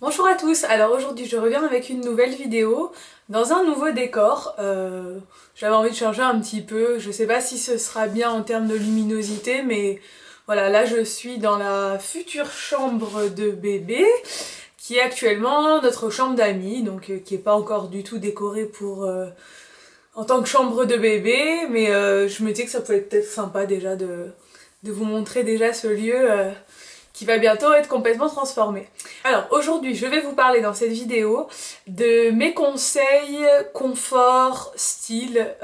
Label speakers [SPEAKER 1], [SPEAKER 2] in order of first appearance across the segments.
[SPEAKER 1] Bonjour à tous, alors aujourd'hui je reviens avec une nouvelle vidéo dans un nouveau décor. J'avais envie de changer un petit peu, je sais pas si ce sera bien en termes de luminosité, mais voilà, là je suis dans la future chambre de bébé qui est actuellement notre chambre d'amis, donc qui est pas encore du tout décorée pour en tant que chambre de bébé, mais je me dis que ça peut être peut-être sympa déjà de vous montrer déjà ce lieu qui va bientôt être complètement transformé. Alors aujourd'hui je vais vous parler dans cette vidéo de mes conseils confort, style,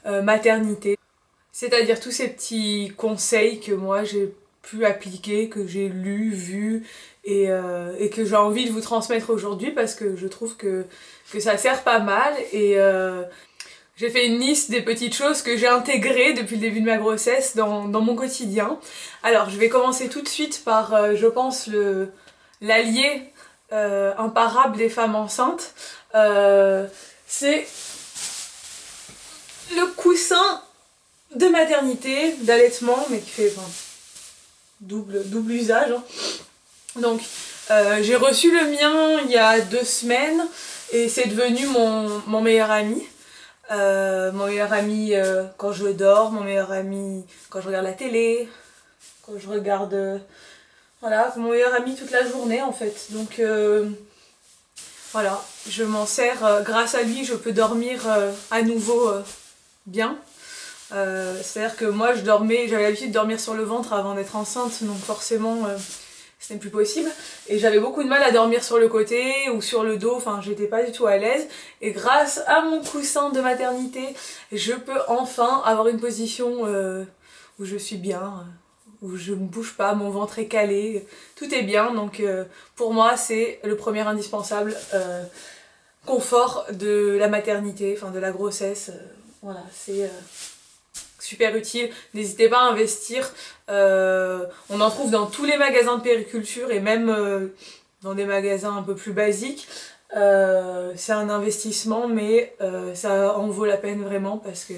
[SPEAKER 1] maternité. C'est-à-dire tous ces petits conseils que moi j'ai pu appliquer, que j'ai lu, vu et que j'ai envie de vous transmettre aujourd'hui parce que je trouve que ça sert pas mal et j'ai fait une liste des petites choses que j'ai intégrées depuis le début de ma grossesse dans mon quotidien. Alors je vais commencer tout de suite par, je pense, l'allié imparable des femmes enceintes. C'est le coussin de maternité, d'allaitement, mais qui fait double usage. Hein. Donc j'ai reçu le mien il y a 2 semaines et c'est devenu mon meilleur ami. Mon meilleur ami quand je dors, mon meilleur ami quand je regarde la télé, quand je regarde... voilà, mon meilleur ami toute la journée en fait. Donc voilà, je m'en sers, grâce à lui je peux dormir à nouveau bien. C'est-à-dire que moi j'avais l'habitude de dormir sur le ventre avant d'être enceinte, donc forcément ce n'est plus possible. Et j'avais beaucoup de mal à dormir sur le côté ou sur le dos, enfin j'étais pas du tout à l'aise. Et grâce à mon coussin de maternité, je peux enfin avoir une position où je suis bien, où je ne bouge pas, mon ventre est calé, tout est bien. Donc pour moi c'est le premier indispensable confort de la maternité, enfin de la grossesse. Voilà, c'est... super utile, n'hésitez pas à investir, on en trouve dans tous les magasins de périculture et même dans des magasins un peu plus basiques. C'est un investissement mais ça en vaut la peine vraiment parce que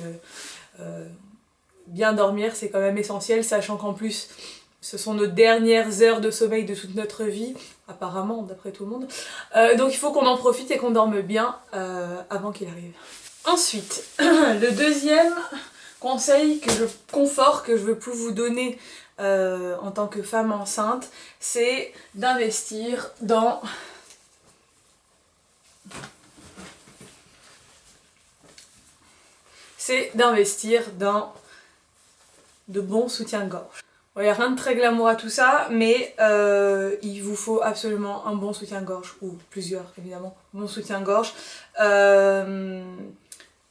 [SPEAKER 1] bien dormir c'est quand même essentiel, sachant qu'en plus ce sont nos dernières heures de sommeil de toute notre vie, apparemment d'après tout le monde, donc il faut qu'on en profite et qu'on dorme bien avant qu'il arrive. Ensuite, le deuxième conseil confort que je veux plus vous donner en tant que femme enceinte, c'est d'investir dans de bons soutiens-gorge. Il n'y a rien de très glamour à tout ça, mais il vous faut absolument un bon soutien-gorge, ou plusieurs évidemment, bons soutiens-gorge.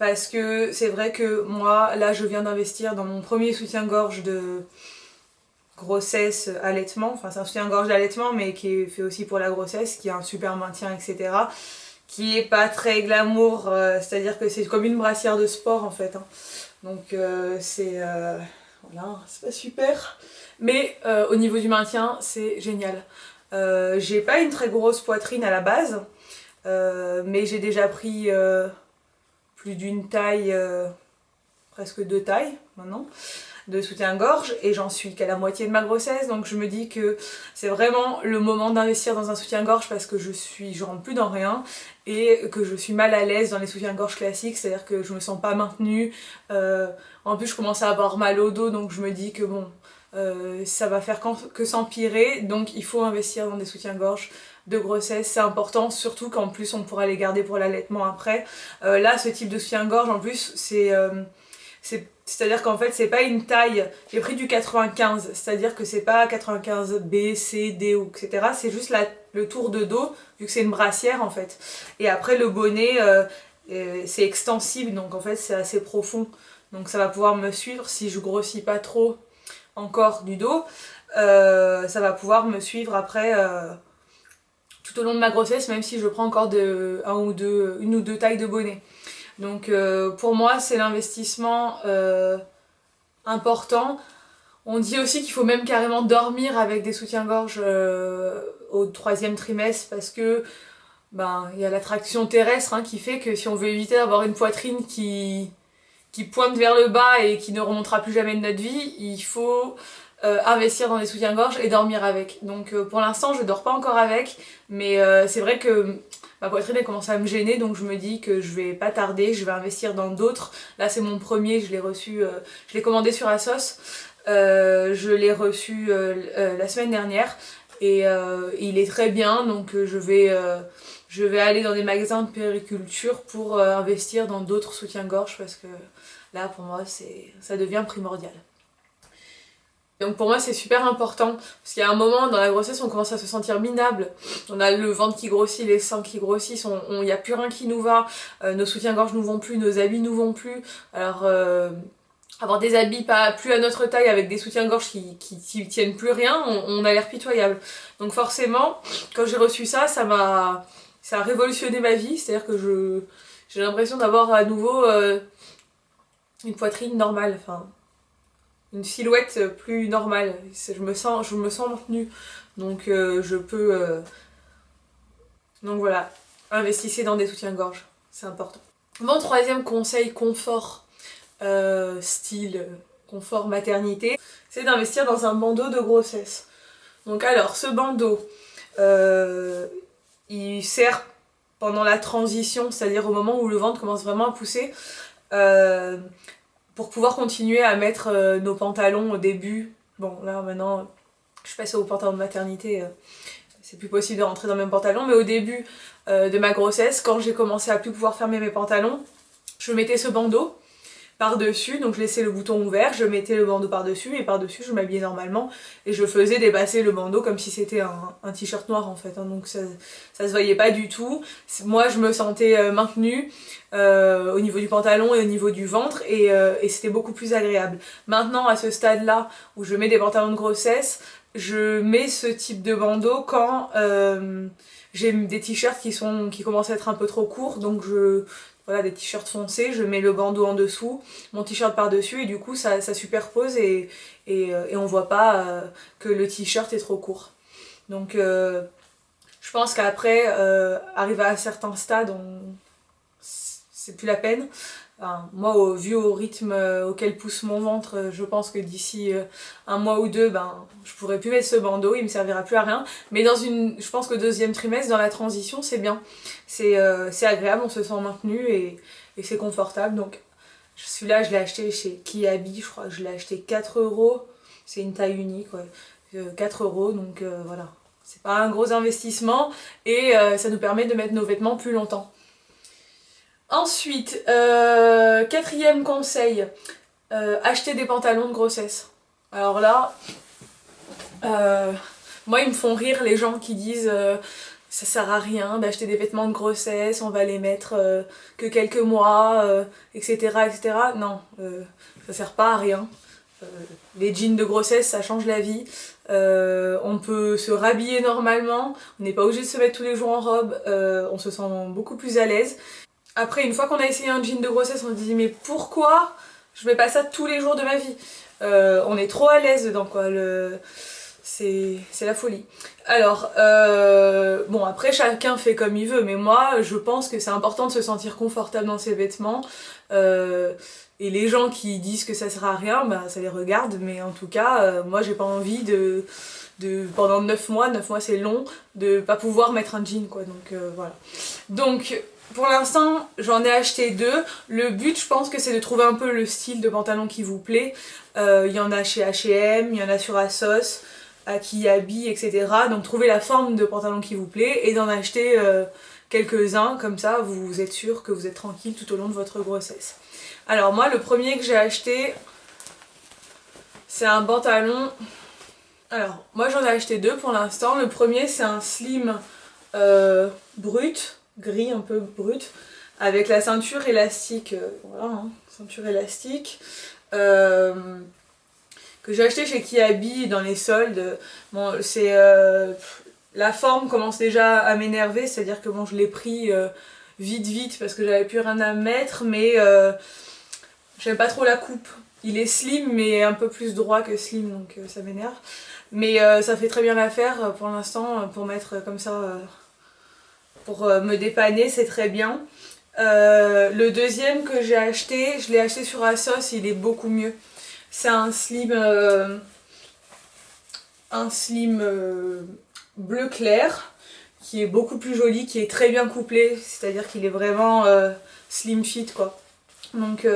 [SPEAKER 1] Parce que c'est vrai que moi, là je viens d'investir dans mon premier soutien-gorge de grossesse, allaitement, enfin c'est un soutien-gorge d'allaitement mais qui est fait aussi pour la grossesse, qui a un super maintien, etc. Qui est pas très glamour, c'est-à-dire que c'est comme une brassière de sport en fait. Hein. Donc c'est... voilà, c'est pas super. Mais au niveau du maintien, c'est génial. J'ai pas une très grosse poitrine à la base, mais j'ai déjà pris... plus d'une taille, presque 2 tailles maintenant, de soutien-gorge et j'en suis qu'à la moitié de ma grossesse, donc je me dis que c'est vraiment le moment d'investir dans un soutien-gorge parce que je rentre plus dans rien et que je suis mal à l'aise dans les soutiens-gorge classiques, c'est-à-dire que je me sens pas maintenue, en plus je commence à avoir mal au dos donc je me dis que bon, ça va faire que s'empirer, donc il faut investir dans des soutiens-gorge de grossesse, c'est important, surtout qu'en plus on pourra les garder pour l'allaitement après. Là ce type de soutien-gorge en plus c'est-à-dire qu'en fait c'est pas une taille, j'ai pris du 95, c'est-à-dire que c'est pas 95 B, C, D ou etc. C'est juste le tour de dos, vu que c'est une brassière en fait. Et après le bonnet c'est extensible donc en fait c'est assez profond. Donc ça va pouvoir me suivre si je grossis pas trop encore du dos. Ça va pouvoir me suivre après tout au long de ma grossesse, même si je prends encore une ou deux tailles de bonnet. Donc pour moi c'est l'investissement important. On dit aussi qu'il faut même carrément dormir avec des soutiens-gorge au 3e trimestre parce que il y a l'attraction terrestre hein, qui fait que si on veut éviter d'avoir une poitrine qui qui pointe vers le bas et qui ne remontera plus jamais de notre vie, il faut investir dans des soutiens-gorge et dormir avec. Donc pour l'instant je dors pas encore avec, mais c'est vrai que ma poitrine elle commence à me gêner, donc je me dis que je vais pas tarder, je vais investir dans d'autres. Là c'est mon premier, je l'ai reçu, je l'ai commandé sur Asos, je l'ai reçu la semaine dernière et il est très bien, donc je vais aller dans des magasins de périculture pour investir dans d'autres soutiens-gorge parce que là pour moi ça devient primordial. Donc pour moi c'est super important parce qu'il y a un moment dans la grossesse on commence à se sentir minable, on a le ventre qui grossit, les seins qui grossissent, il n'y a plus rien qui nous va, nos soutiens-gorge nous vont plus, nos habits nous vont plus, alors avoir des habits pas plus à notre taille avec des soutiens-gorge qui tiennent plus rien, on a l'air pitoyable. Donc forcément quand j'ai reçu ça, ça a révolutionné ma vie, c'est-à-dire que j'ai l'impression d'avoir à nouveau une poitrine normale, enfin une silhouette plus normale. Je me sens maintenue. Donc donc voilà, investissez dans des soutiens-gorge, c'est important. Mon troisième conseil confort, style confort maternité, c'est d'investir dans un bandeau de grossesse. Donc alors, ce bandeau, il sert pendant la transition, c'est-à-dire au moment où le ventre commence vraiment à pousser, pour pouvoir continuer à mettre nos pantalons au début. Bon là maintenant je suis passée aux pantalons de maternité, c'est plus possible de rentrer dans mes pantalons, mais au début de ma grossesse, quand j'ai commencé à plus pouvoir fermer mes pantalons, je mettais ce bandeau par-dessus, donc je laissais le bouton ouvert, je mettais le bandeau par-dessus et par-dessus je m'habillais normalement et je faisais dépasser le bandeau comme si c'était un t-shirt noir en fait, hein, donc ça se voyait pas du tout. Moi je me sentais maintenue au niveau du pantalon et au niveau du ventre et c'était beaucoup plus agréable. Maintenant à ce stade là où je mets des pantalons de grossesse, je mets ce type de bandeau quand j'ai des t-shirts qui commencent à être un peu trop courts, donc voilà, des t-shirts foncés, je mets le bandeau en dessous, mon t-shirt par-dessus et du coup ça superpose et on voit pas que le t-shirt est trop court. Donc je pense qu'après, arrivé à certains stades, c'est plus la peine. Enfin, moi, vu au rythme auquel pousse mon ventre, je pense que d'ici un mois ou deux, je pourrai plus mettre ce bandeau, il me servira plus à rien. Mais je pense qu'au deuxième trimestre, dans la transition, c'est bien. C'est agréable, on se sent maintenu et c'est confortable. Donc celui-là, je l'ai acheté chez Kiabi, je crois que je l'ai acheté 4 €. C'est une taille unique, ouais. 4 €, donc voilà. C'est pas un gros investissement et ça nous permet de mettre nos vêtements plus longtemps. Ensuite, quatrième conseil, acheter des pantalons de grossesse. Alors là, moi ils me font rire les gens qui disent ça sert à rien d'acheter des vêtements de grossesse, on va les mettre que quelques mois, etc., etc. Non, ça sert pas à rien. Les jeans de grossesse ça change la vie, on peut se rhabiller normalement, on n'est pas obligé de se mettre tous les jours en robe, on se sent beaucoup plus à l'aise. Après, une fois qu'on a essayé un jean de grossesse, on se dit mais pourquoi je mets pas ça tous les jours de ma vie? On est trop à l'aise dedans quoi, c'est la folie. Alors, bon après chacun fait comme il veut, mais moi je pense que c'est important de se sentir confortable dans ses vêtements. Et les gens qui disent que ça sert à rien, ça les regarde, mais en tout cas, moi j'ai pas envie pendant 9 mois c'est long, de pas pouvoir mettre un jean quoi, donc voilà. Donc pour l'instant j'en ai acheté 2, le but je pense que c'est de trouver un peu le style de pantalon qui vous plaît, il y en a chez H&M, il y en a sur Asos, à Kiabi, etc. Donc trouver la forme de pantalon qui vous plaît et d'en acheter quelques-uns, comme ça vous êtes sûr que vous êtes tranquille tout au long de votre grossesse. Alors moi le premier que j'ai acheté, c'est un pantalon. Alors moi j'en ai acheté 2 pour l'instant. Le premier c'est un slim brut, gris un peu brut, avec la ceinture élastique, voilà, hein, ceinture élastique, que j'ai acheté chez Kiabi dans les soldes. Bon, c'est la forme commence déjà à m'énerver, c'est-à-dire que bon, je l'ai pris vite parce que j'avais plus rien à mettre, mais j'aime pas trop la coupe. Il est slim mais un peu plus droit que slim, donc ça m'énerve. Mais ça fait très bien l'affaire pour l'instant, pour mettre comme ça, pour me dépanner, c'est très bien. Le deuxième que j'ai acheté, je l'ai acheté sur Asos, il est beaucoup mieux. C'est un slim bleu clair qui est beaucoup plus joli, qui est très bien couplé, c'est-à-dire qu'il est vraiment slim fit quoi. Donc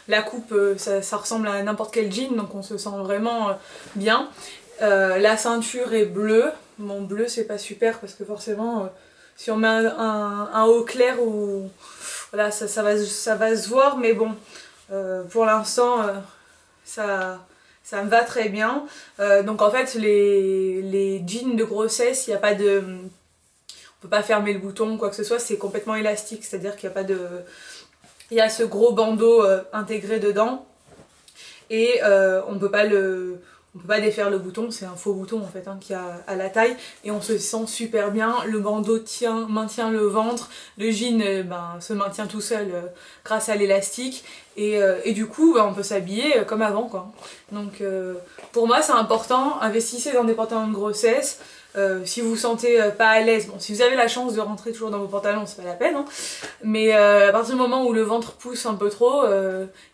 [SPEAKER 1] la coupe ça ressemble à n'importe quel jean, donc on se sent vraiment bien. La ceinture est bleue. Mon bleu c'est pas super parce que forcément si on met un haut clair ou voilà ça va se voir, mais bon pour l'instant ça me va très bien. Donc en fait les jeans de grossesse, il n'y a pas de... On peut pas fermer le bouton ou quoi que ce soit, c'est complètement élastique, c'est-à-dire qu'il n'y a pas de... Il y a ce gros bandeau intégré dedans et on peut pas défaire le bouton, c'est un faux bouton en fait hein, qui a à la taille et on se sent super bien, le bandeau maintient le ventre, le jean se maintient tout seul grâce à l'élastique et du coup on peut s'habiller comme avant quoi. Donc pour moi c'est important, investissez dans des pantalons de grossesse. Si vous vous sentez pas à l'aise, bon si vous avez la chance de rentrer toujours dans vos pantalons c'est pas la peine hein, mais à partir du moment où le ventre pousse un peu trop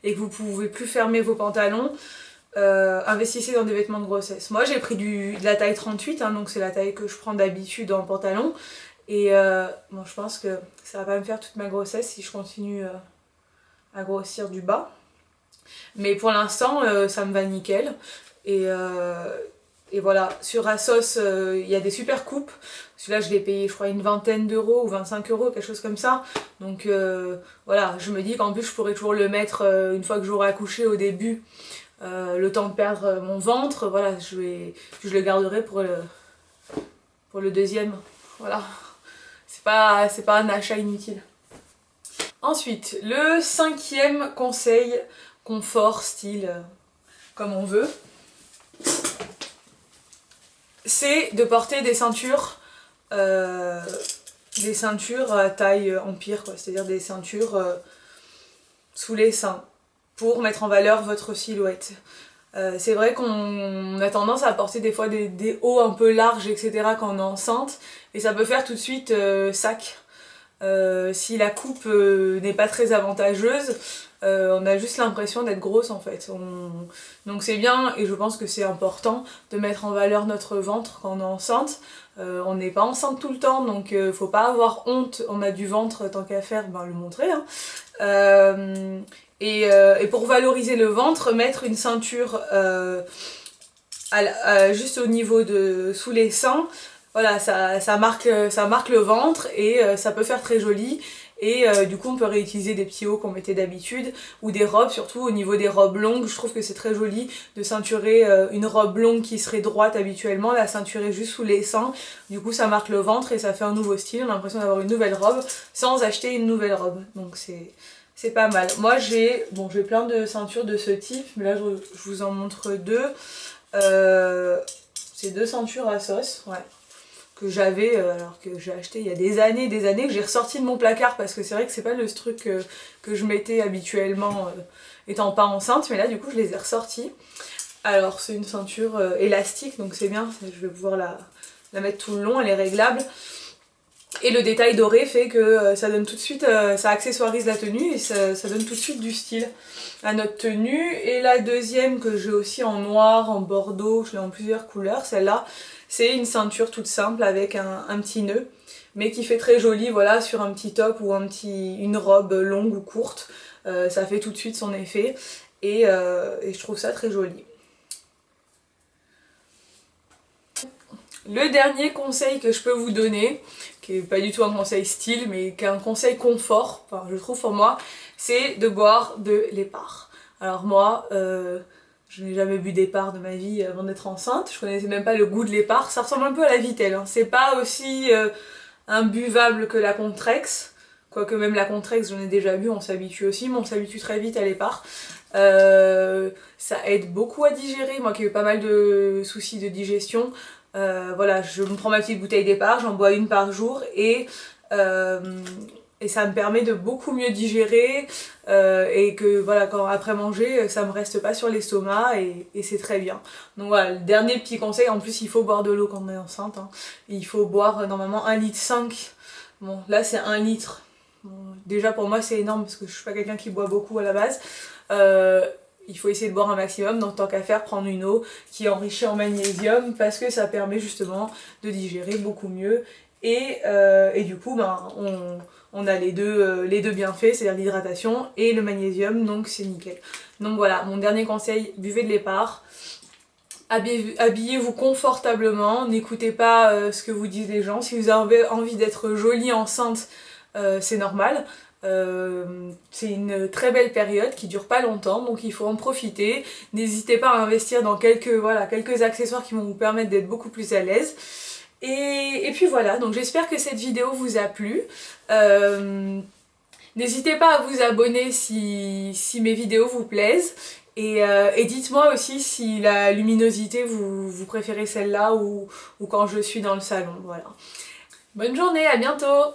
[SPEAKER 1] et que vous pouvez plus fermer vos pantalons, investissez dans des vêtements de grossesse. Moi j'ai pris de la taille 38 hein, donc c'est la taille que je prends d'habitude en pantalon et bon je pense que ça va pas me faire toute ma grossesse si je continue à grossir du bas, mais pour l'instant ça me va nickel et voilà, sur Asos, il y a des super coupes. Celui-là, je l'ai payé, je crois, une vingtaine d'euros ou 25 euros, quelque chose comme ça. Donc voilà, je me dis qu'en plus, je pourrais toujours le mettre une fois que j'aurai accouché au début, le temps de perdre mon ventre. Voilà, je le garderai pour le deuxième. Voilà, c'est pas un achat inutile. Ensuite, le cinquième conseil, confort, style, comme on veut, c'est de porter des ceintures à taille empire, c'est-à-dire des ceintures sous les seins pour mettre en valeur votre silhouette. C'est vrai qu'on a tendance à porter des fois des hauts un peu larges, etc. quand on est enceinte, et ça peut faire tout de suite sac. Si la coupe n'est pas très avantageuse, on a juste l'impression d'être grosse en fait. Donc c'est bien et je pense que c'est important de mettre en valeur notre ventre quand on est enceinte. On n'est pas enceinte tout le temps donc faut pas avoir honte, on a du ventre tant qu'à faire, le montrer. Hein. Et pour valoriser le ventre, mettre une ceinture juste au niveau sous les seins. Voilà, ça marque le ventre et ça peut faire très joli. Et du coup on peut réutiliser des petits hauts qu'on mettait d'habitude ou des robes, surtout au niveau des robes longues. Je trouve que c'est très joli de ceinturer une robe longue qui serait droite habituellement, la ceinturer juste sous les seins. Du coup ça marque le ventre et ça fait un nouveau style, on a l'impression d'avoir une nouvelle robe sans acheter une nouvelle robe. Donc c'est pas mal. Moi j'ai plein de ceintures de ce type, mais là je vous en montre deux. C'est deux ceintures Asos, ouais, que j'avais, alors que j'ai acheté il y a des années, que j'ai ressorti de mon placard parce que c'est vrai que c'est pas le truc que je mettais habituellement étant pas enceinte, mais là du coup je les ai ressortis. Alors c'est une ceinture élastique donc c'est bien, je vais pouvoir la mettre tout le long, elle est réglable. Et le détail doré fait que ça donne tout de suite, ça accessoirise la tenue et ça donne tout de suite du style à notre tenue. Et la deuxième que j'ai aussi en noir, en bordeaux, je l'ai en plusieurs couleurs, celle-là, c'est une ceinture toute simple avec un petit nœud, mais qui fait très joli, voilà, sur un petit top ou une robe longue ou courte. Ça fait tout de suite son effet et je trouve ça très joli. Le dernier conseil que je peux vous donner, qui est pas du tout un conseil style, mais qui est un conseil confort, enfin je trouve pour moi, c'est de boire de l'épar. Alors moi, je n'ai jamais bu d'épar de ma vie avant d'être enceinte, je connaissais même pas le goût de l'épar, ça ressemble un peu à la Vittel, hein. C'est pas aussi imbuvable que la Contrex, quoique même la Contrex j'en ai déjà bu, on s'habitue aussi, mais on s'habitue très vite à l'épar. Ça aide beaucoup à digérer, moi qui ai eu pas mal de soucis de digestion. Voilà, je me prends ma petite bouteille d'épar, j'en bois une par jour et ça me permet de beaucoup mieux digérer et que voilà, après manger ça me reste pas sur l'estomac et c'est très bien. Donc voilà, le dernier petit conseil, en plus il faut boire de l'eau quand on est enceinte, hein. Il faut boire normalement 1,5 litre. Bon là c'est 1 litre. Bon, déjà pour moi c'est énorme parce que je suis pas quelqu'un qui boit beaucoup à la base. Il faut essayer de boire un maximum, donc tant qu'à faire, prendre une eau qui est enrichie en magnésium parce que ça permet justement de digérer beaucoup mieux. Et du coup, ben, on a les deux bienfaits, c'est-à-dire l'hydratation et le magnésium, donc c'est nickel. Donc voilà, mon dernier conseil, buvez de l'épar. Habillez-vous confortablement, n'écoutez pas ce que vous disent les gens. Si vous avez envie d'être jolie enceinte, c'est normal. C'est une très belle période qui dure pas longtemps, donc il faut en profiter. N'hésitez pas à investir dans quelques accessoires qui vont vous permettre d'être beaucoup plus à l'aise. Et puis voilà, donc j'espère que cette vidéo vous a plu. N'hésitez pas à vous abonner si mes vidéos vous plaisent. Et dites-moi aussi si la luminosité, vous préférez celle-là ou quand je suis dans le salon. Voilà. Bonne journée, à bientôt!